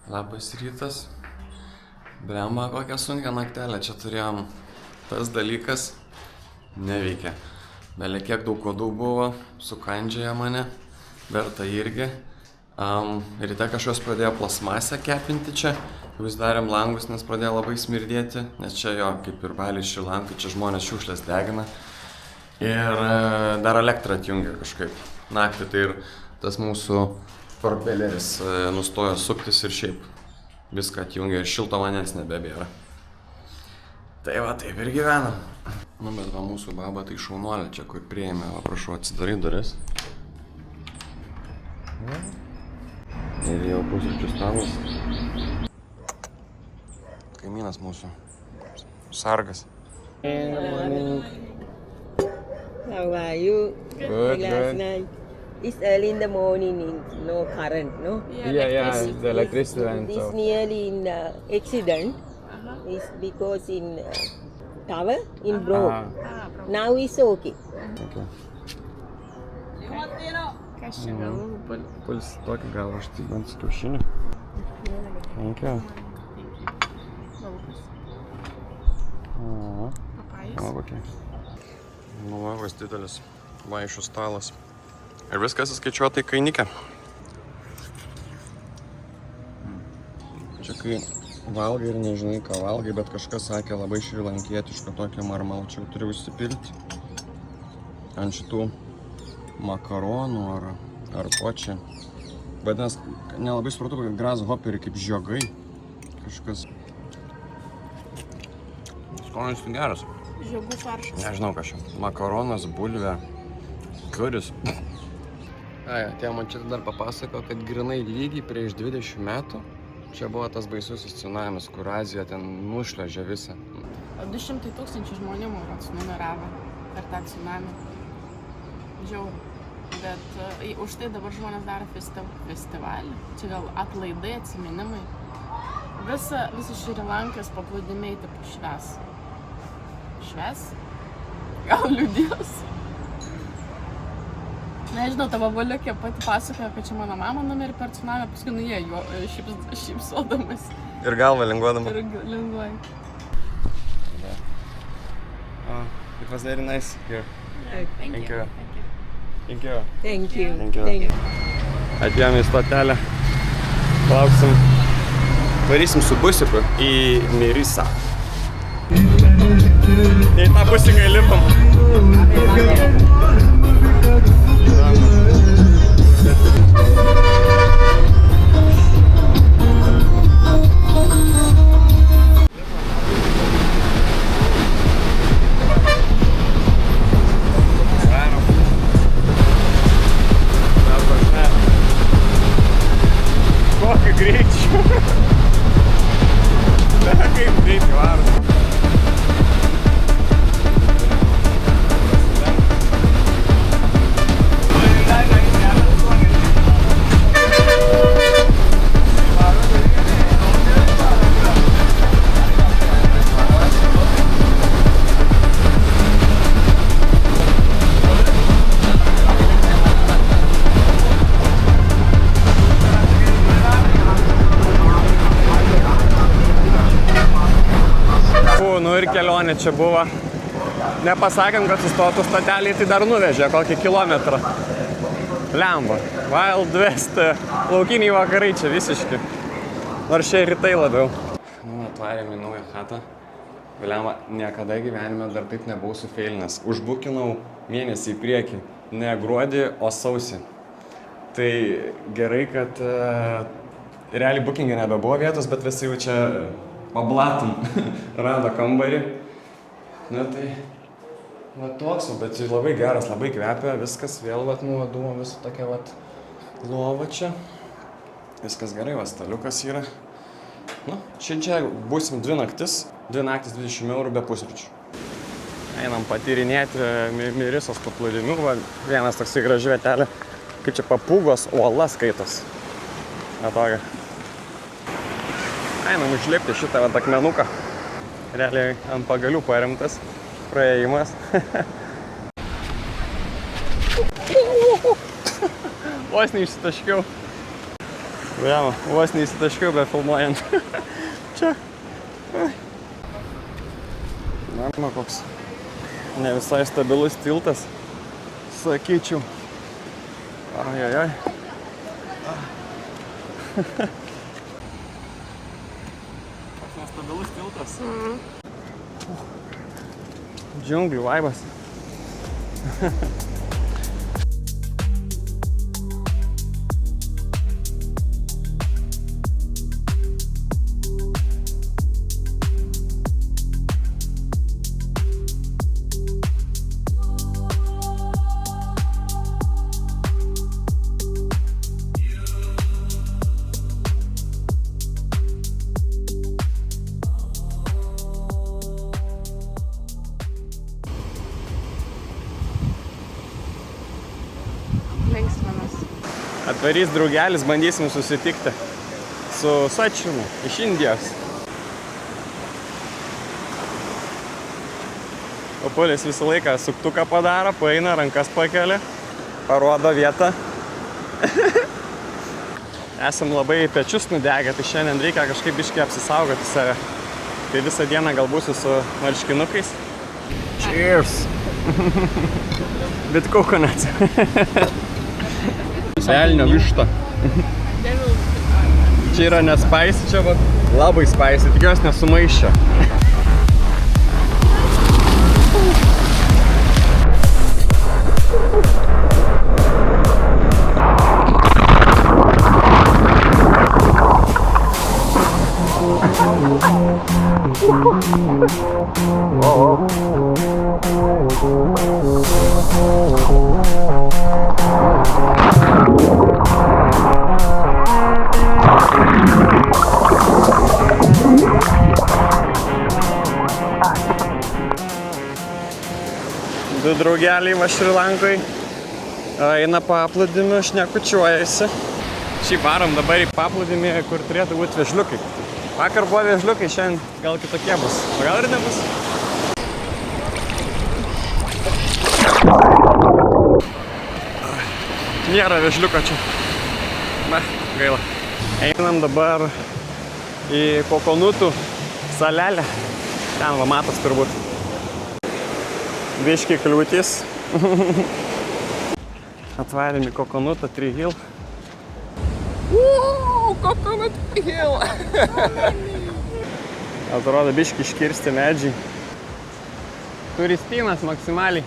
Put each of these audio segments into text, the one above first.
Labas rytas. Blemba, kokią sunkią naktelę čia turėjom. Tas dalykas neveikia. Belė kiek daug kodų buvo, sukandžioja mane, Berta irgi. Ryte kažkas pradėjo plasmasę kepinti čia. Vis darėm langus, nes pradėjo labai smirdėti, nes čia jo, kaip ir Bali Šri Lankai, čia žmonės šiukšlės degina. Ir dar elektrą atjungia kažkaip naktį, tai ir tas mūsų propeleris nustojo suktis ir šiaip viską atjungia ir šilto vandens nebebėra. Tai va, taip ir gyvenam. Nu, bet va, mūsų baba tai šaunuolė čia, kur prieėmė, va, prašau, atsidarai duris. Ir jau pusryčių stalas. Kaimynas mūsų, Sargas. How are you? Good, Last good. night. It's early in the morning, no current, no? Yeah, the electricity went This off. nearly in accident. It's because in tower in broke. Now it's okay. Okay. Kas čia galvo? Puls tokį gal aš tai bent su kiaušiniu. Thank you. Okay. Nulavas didelis vaišų stalas. Ir viskas įskaičiuota į kainikę. Čia kai valgai ir nežinai, ką valgai, bet kažkas sakė labai šrilankietiško tokio marmalčio turiu užsipilti. Ant šitų makaronų ar ko čia. Vadinasi, nelabai supratau, kad grasshoperiai kaip žiogai. Kažkas. Skonis tai geras. Žiogų faršas. Nežinau ką čia. Makaronas, bulvė, kuris. Tie man čia dar papasako, kad grinai lygiai prieš 20 metų čia buvo tas baisusis tsunamis, kur Azija ten nušliažė visą. 200 000 žmonių numiravo per tą tsunamį. Žiauru. Bet už tai dabar žmonės daro festivalį. Čia gal atlaidai, atsiminimai. Visi Šri Lankos paplūdimiai taip šves. Šves? Gal liūdės? Nežinau, tavo valiukė pati pasakojo, kad čia mano mama numirė per tsunamį, paskui nuėjo šypsodamas. Ir galva linguodama. Ir linguoja. It was very nice here. Thank you. Thank you. Thank you. Thank you. Thank you. Atėjom į stotelę. Lauksim. Varysim su busiku į Mirisą. Į tą busiką įlipam. Kokį greičių. Kaip greitai varom. Nu ir kelionė čia buvo. Nepasakėm, kad sustotų stoteliai, tai dar nuvežė kokį kilometrą. Lemba. Wild West. Laukiniai vakarai čia visiški. Nors čia rytai labiau. Nu, atvarėm į naują chatą. Lemba, niekada gyvenime dar taip nebuvau sufeilinęs. Užbukinau mėnesį į priekį. Ne gruodį, o sausį. Tai gerai, kad realiai bookingė nebebuvo vietos, bet visi jau čia pablatom rado kambarį. Na tai, va toks, bet labai geras, labai kvepia, viskas vėl, vat, nuodumo, visą tokia, vat, lova čia. Viskas gerai, va, staliukas yra. Nu, čia būsim 2 naktis, 2 naktis 20 eurų be pusryčių. Einam patyrinėti Mirisos paplūdimių, va, vienas toksai graži vietelė, kaip čia Papūgos uola skaitos. Na tokia. Einam užlipti šitą vat akmenuką. Realiai ant pagalių paremtas praėjimas. Vos neišsitaškiau. Vėl, vos neįsitaškiau be filmuojant. Čia. Mano koks ne visai stabilus tiltas, sakyčiau. Ajajaj. Koks nestabilus tiltas. Džiunglių vaibas. Linksminas. Atvarys draugelis, bandysim susitikti su Sačimu iš Indijos. Opulis visą laiką suktuką padaro, paeina, rankas pakelia, parodo vietą. Esam labai pečius nudegę, tai šiandien reikia kažkaip biškį apsisaugoti save. Tai visą dieną gal būsiu su marškinukais. Cheers! With coconuts. Velnio višta. Čia yra nespicy, čia va labai spicy, tikiuosi nesumaiščia. Du draugeliai va Šri Lankoj eina paplūdimiu, šnekučiuojasi. Šiaip varom dabar į paplūdimį, kur turėtų būti vėžliukai. Vakar buvo vėžliukai, šiandien gal kitokie bus. O gal ir nebus? Nėra vėžliuko čia. Na, gaila. Einam dabar į kokonutų salelę. Ten va matos turbūt. Biški kliūtis. Atvarėm į kokonutą Tree Hill. Coconut Hill! Atrodo biški iškirsti medžiai. Turistynas maksimaliai.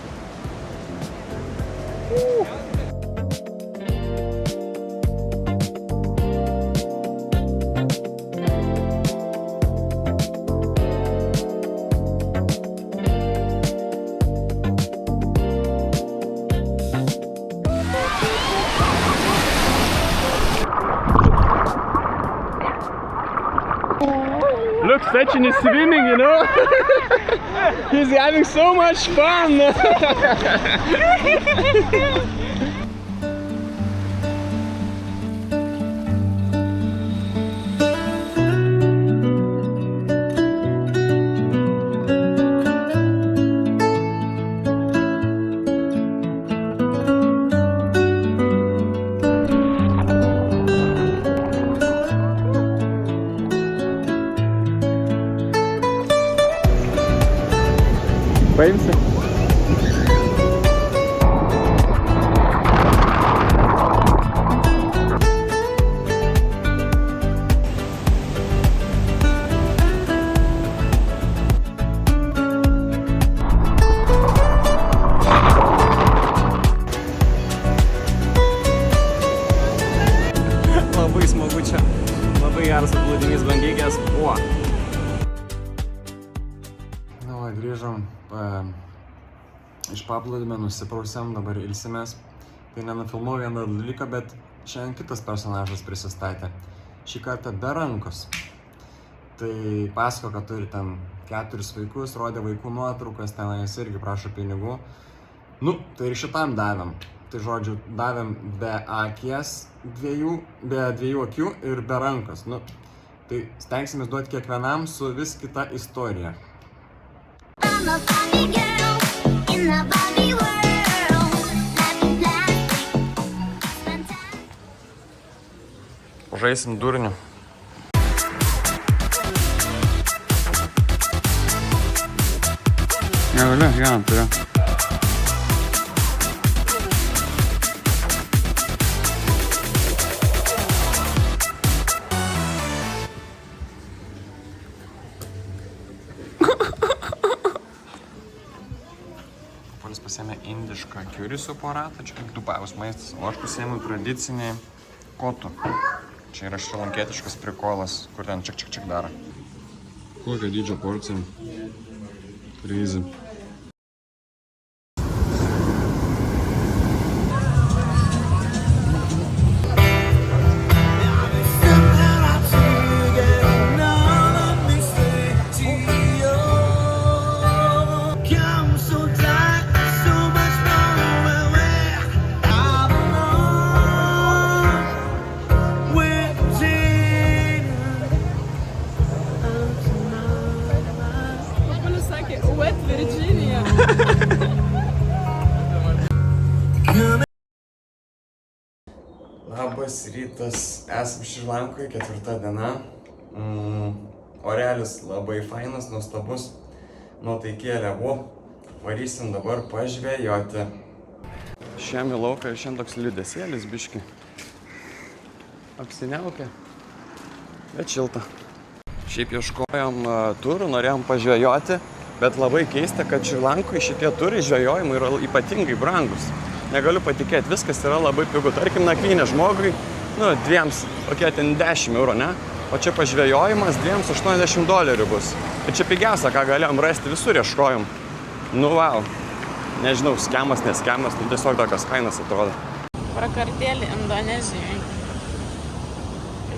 Look, Sachin is swimming, you know? He's having so much fun! Paimsi? Labai smagu čia. Labai geras paplūdimys Bangigės. O! Na, va, grįžom iš paplūdimio, nusiprausėm, dabar ilsimės. Tai nenufilmuoju vieną dalyką, bet šiandien kitas personažas prisistatė. Šį kartą be rankos. Tai pasako, kad turi ten 4 vaikus, rodė vaikų nuotraukas, tenais irgi prašo pinigų. Nu, tai ir šitam davėm. Tai žodžiu, davėm be akies be dviejų akių ir be rankos. Nu, tai stengsimės duoti kiekvienam su vis kita istorija. I'm a Barbie girl in the Barbie world. Life in plastic. Pažaisim durnių. Negaliu, vieną turiu. Polis pasiėmė indišką kiurį su poratą, čia kaip Dubajaus maistas, o aš pasiėmiau tradicinį kotų. Čia yra šrilankietiškas prikolas, kur ten čik daro. Kokio dydžio porcija? Crazy. Labas rytas, esam Šrilankoje, 4 diena. Orelis labai fainas, nuostabus, nuotaikėlė, varysim dabar pažvejoti. Šiam į lauką ir šiandien toks liūdesėlis biški. Apsiniaukia, bet šilta. Šiaip ieškojom turų, norėjom pažvejoti, bet labai keista, kad Šrilankoje šitie turai žvejojimai yra ypatingai brangus. Negaliu patikėti, viskas yra labai pigu. Tarkim, nakvynė žmogui, kokie ten 10 eurų, ne? O čia pažvejojimas $280 bus. Ir čia pigiausia, ką galėjom rasti, visur ieškojom. Wow. Nežinau, skemas, neskemas, tiesiog tokios kainos atrodo. Prakartėlį Indonezijoje.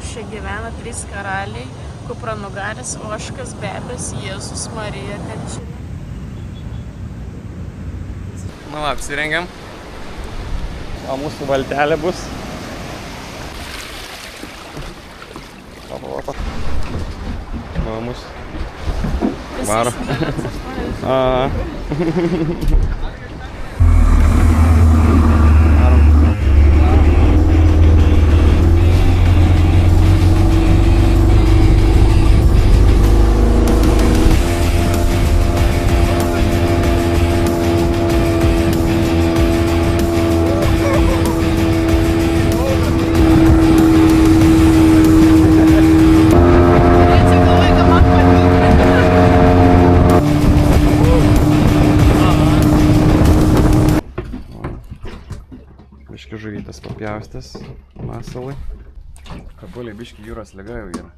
Čia gyvena 3 karaliai, Kupranugaris, Ožkas, Bebės, Jėzus, Marija, Tenčinė. Apsirengiam. O mūsų valtelė bus. Opa. O mūsų varo. Žuvytas papjaustas masalai. Kabuliai biški jūros liga jau yra.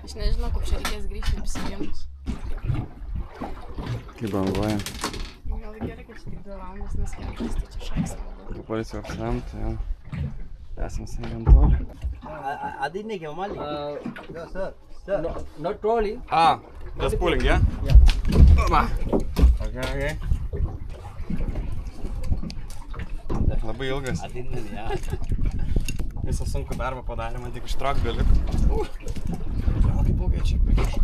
Aš nežinau, kaip čia reikės grįžti apsigimus. Kaip banguoja. Gal gerai, kad čia tik 2 valandas, nes 4, tai čia šaks. Kabulis jau apsiremta, jau. Esam savintolį. Adinne ke Mali? No, sir. Sir, not trolling. Just pulling, yeah? Yeah. Okay. Labai ilgas. Visą sunkų darbą padarė, man tik ištrauk beliko. Kaip ilgai čia prikišu.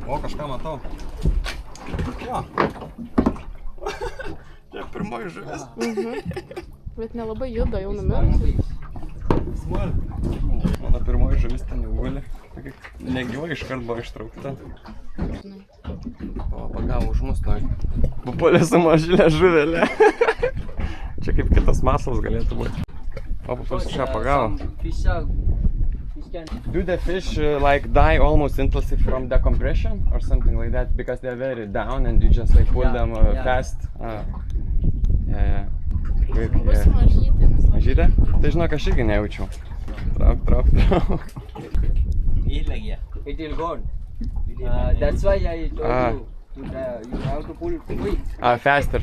O, kažką matau. Čia pirmoji žuvis. Bet nelabai juda, jau numirus. Mano pirmoji žuvis ten jau guli. Negyvai iškart buvo ištraukta. O, pagavo už mus nori. Bupolė su mažylė žuvelė. Čia kaip kitas masalas galėtų būti. O, Bupolis šią pagavo. Do the fish like die almost instantly from decompression or something like that? Because they are very down and you just like pull them fast? Yeah. Bus mažytė, nes labai... Mažytė? Tai žinok, aš irgi nejaučiau. Trauk. It will go. That's why I told you have to pull quick. Faster.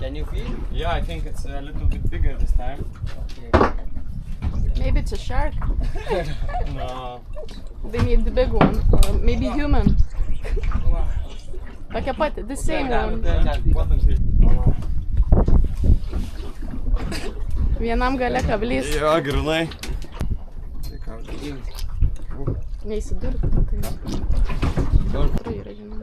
Can you feel? Yeah, I think it's a little bit bigger this time. Okay. Maybe it's a shark. No. They need the big one. Or maybe human. Tokia pati, the same one. Vienam gale kablys. Jo, grinai. Neįsidurti. Tai yra, žinai.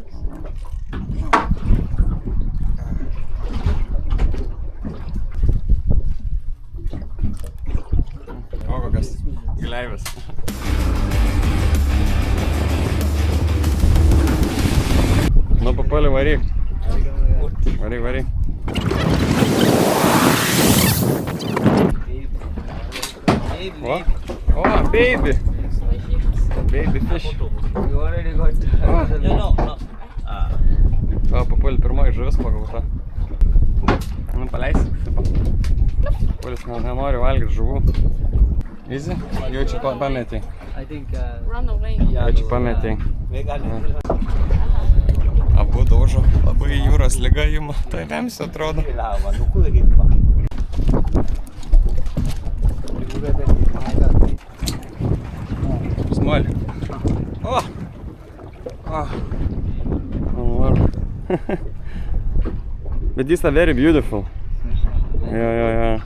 Papulį varyk. Varyk. O, baby. Baby fish. You already got. O, Papulį pirmoji žuvis pagauta. Nu, paleisi. Papulis nenori valgyti žuvų. Easy? Jaučiu pametį. I think. Run away. Jaučiu pametį. Abu daužo. Labai jūros lyga ima. Tai lems atrodo. Small. Oh! But these are very beautiful. Yeah.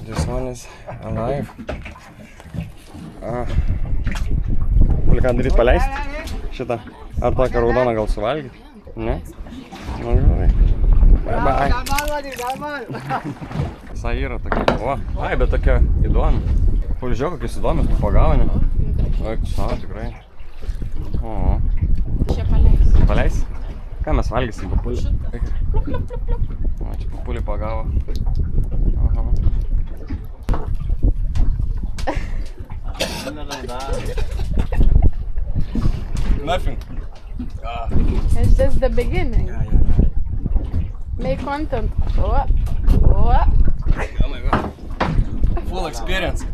This one is alive. Ką daryt, paleisti šitą? Ar tokią raudoną gal suvalgyti? Ne? Nu, gerai. Bye. Visai yra tokia. O, ai, bet tokia įdomi. Pažiūrėjau, kokius įdomius tu pagauni. Oi, tikrai. O. Čia paleis. Paleis? Ką mes valgysim, Papulį? O, čia Papulį pagavo. Aha. Nothing. It's just the beginning. Yeah. Make content. Oh my god. Full experience.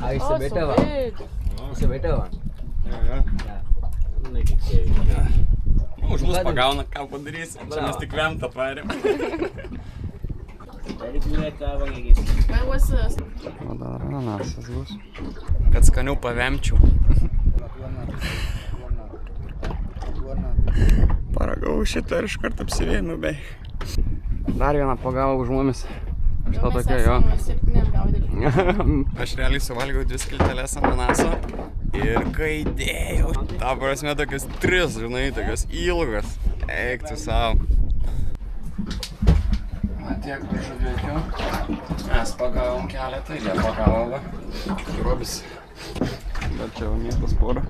It's a better so one. big. It's a better one. Už mus pagauna, ką padarysi. Čia mes tik vemtą parėm. Where was this? O dar ananasas bus. Kad skaniau pavemčiau. Paragau šitą ir iš karto apsivėmiau beveik. Dar vieną pagavau už mumis. Šitą tokia jo. Aš realiai suvalgiau 2 skilteles ananaso ir kai dėjau, ta prasme tokias 3, žinai, tokias ilgas. Eik tu savo. Tiek žuvėkių. Mes pagavom keletą ir jie pagavo. Grobis. Bet čia jau mėtas porą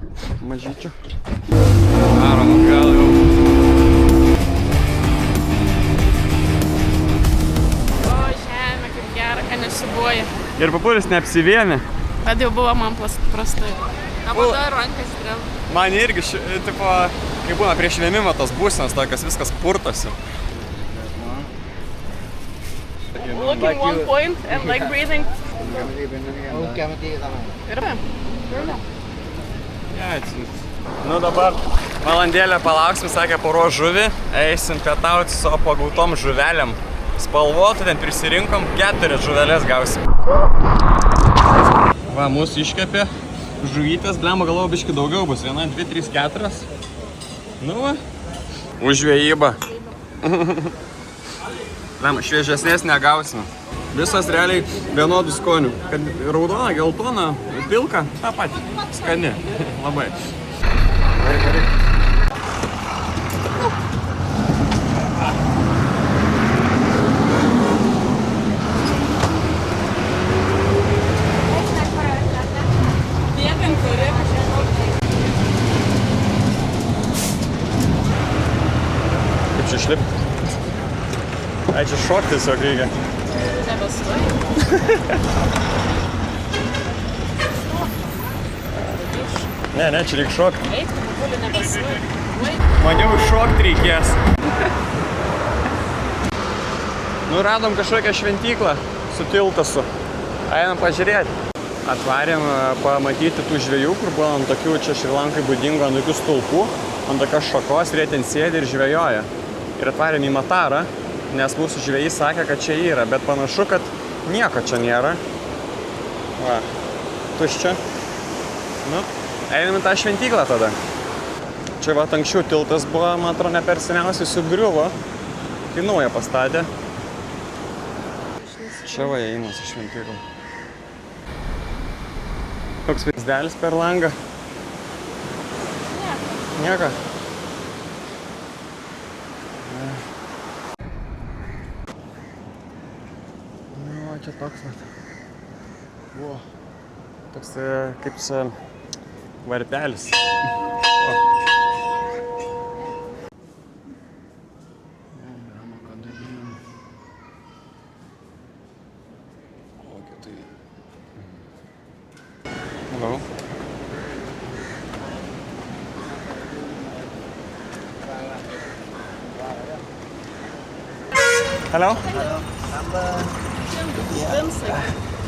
mažyčių. Varom atgal jau. Nesibuoja. Ir Papulis neapsivėmė. Bet jau buvo man prastai. Abudu rankas drėl. Man irgi, tipo, kai būna prieš vėmimą tos būsenos, tokios viskas purtosi. Looking one point and like breathing. Nu dabar valandėlę palauksim, sakė, poros žuvį, eisim pietauti su pagautom žuvelėm. Spalvotų, ten prisirinkom, 4 žuvelės gausim. Va, mūsų iškepė žuvytės, blemba galvoju biški daugiau bus, 1, 2, 3, 4. Nu va, už žvejybą. Blemba, šviežesnės negausim. Visas realiai vienodų skonių. Kad raudona, geltona, pilka, tą patį. Skani, labai. Išlipti. Ai, čia šokti tiesiog reikia. Nebestoji. Ne, čia reikia šokti. Eik, Papulį nebestoji. Maniau, šokti reikės. Nu, radom kažkokią šventyklą su tiltasu. Einam pažiūrėti. Atvarėm pamatyti tų žvejų, kur buvo ant tokių, čia Šrilankai būdingo, ant tokių stulpų, ant tokios šakos, ir jie ten sėdi ir žvejoja. Ir atvarėm į Matarą, nes mūsų žvejai sakė, kad čia yra, bet panašu, kad nieko čia nėra. Va, tuščia. Nu, einam į tą šventyklą tada. Čia va, anksčiau tiltas buvo, man atrodo, ne per seniausiai sugriuvo, kai naują pastatė. Čia va, įėjimas į šventyklą. Toks vaizdelis per langą. Nieko. Nu, čia toks vat. Buvo. Toks kaip varpelis. Hello. Hello?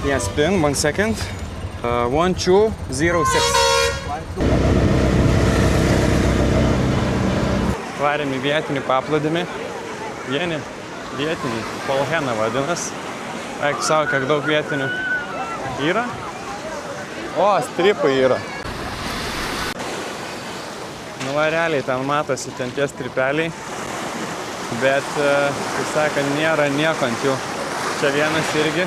Yes, spin, 1 second. 1206. Varėm į vietinį paplūdimį. Vietinį, Polhena vadinas. Eik savo, kiek daug vietinių yra. O, stripai yra. Nu, va, realiai ten matosi ten tie stripeliai. Bet, kaip sakant, nėra nieko ant jų. Čia vienas irgi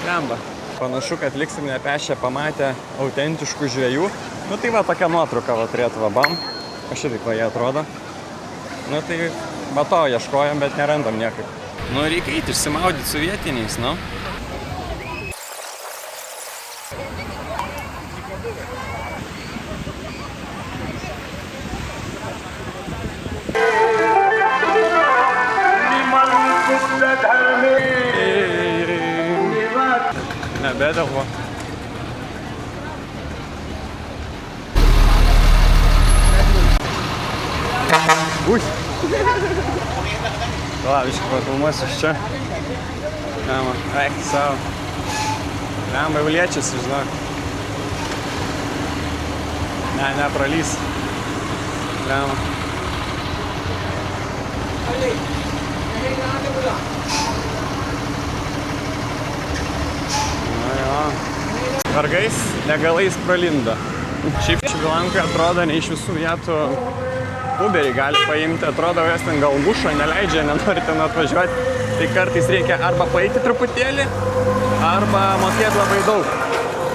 lemba. Panašu, kad liksim nepešę pamatę autentiškų žvejų. Nu tai va, tokia nuotrauka va turėtų va, bam. O šitaip va jie atrodo. Nu tai va to ieškojom, bet nerandam niekaip. Nu reikia eiti išsimaudyti su vietiniais, nu. Nebedavo. Ui! Va, biškai patulmas iš čia. Lemba, eik savo. Lemba jau liečiasi, žinok. Ne, nepralys. Lemba. Vargais, negalais pralinda. Šiaip Šrilankoje atrodo, ne iš visų vietų Uberį gali paimti. Atrodo, jas ten gal muša, neleidžia, nenori ten atvažiuoti. Tai kartais reikia arba paeiti truputėlį, arba mokėti labai daug.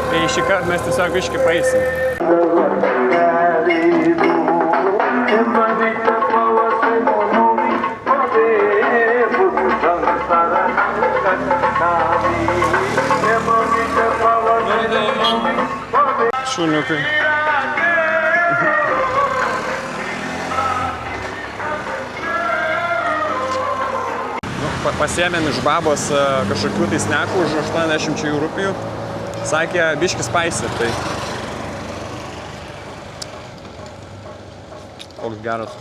Tai šį kartą mes tiesiog biškį paeisim. Šuniukai. Pasiėmėm iš babos kažkokių tai snekų už 80 rupijų. Sakė, biškis spicy, tai. Koks geras.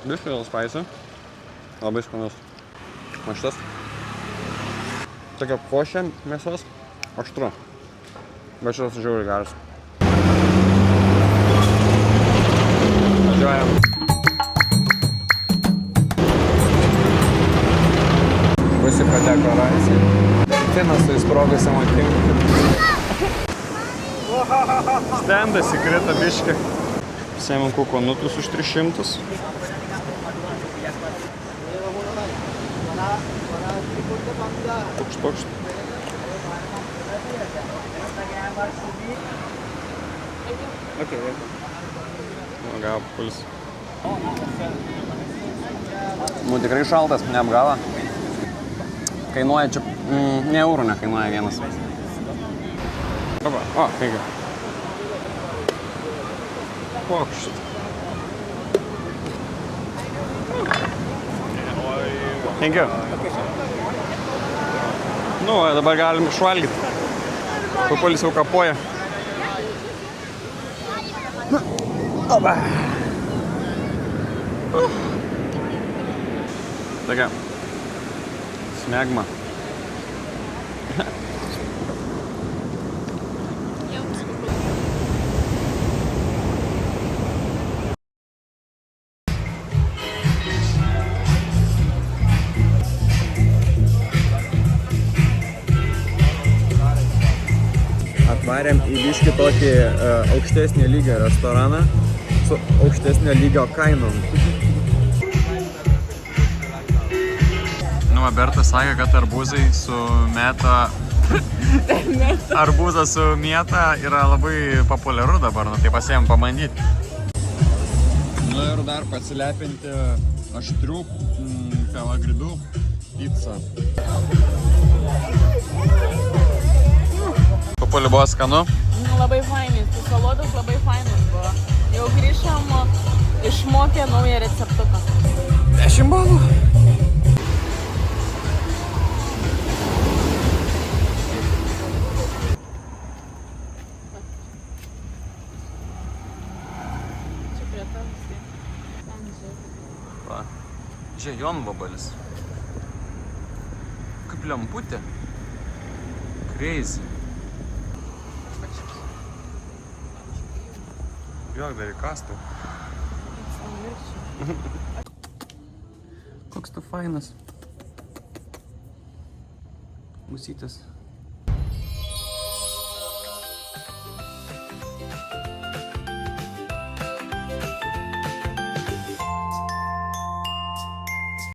Biškis dėl spicy. Labai skanus. O šitas. Tokia košė mėsos. Aštru. Bet šitas žiauriai geras. Važiuojam. Pusiko dekoracija. Finas su įsprogusiam akim. Stendas įkrita biškį. Sėmėm kukonutus už 300. Tukšt. Okay. Nu, gavo puls. Nu, tikrai šaltas, neapgavo. Kainuoja čia, ne eurų nekainuoja vienas. Opa, o, taigi. Pokšt. Thank you. Nu, dabar galim išvalgyti. Papulis jau kapoja. Opa. Tokia. Smegma. Atvarėm į biškį tokį aukštesnio lygio restoraną su aukštesnio lygio kainom. Bertas sakė, kad arbūzai su mėta... Arbūzas su mėta yra labai populiaru dabar, nu tai pasiėm pabandyti. Nu ir dar pasilepinti aštrių pelagridų pizzą. Kupulį buvo skanu? Nu, labai fainai, tai salotas labai fainas buvo. Jau grįžom, išmokė naują receptuką. 10 balų. Čia prie tavęs, tai. Ten žiūrėk. Va. Žiūrėk, jonvabalis. Kaip lemputė. Crazy. Jok, dar įkastų. Koks tu fainas. Musytis.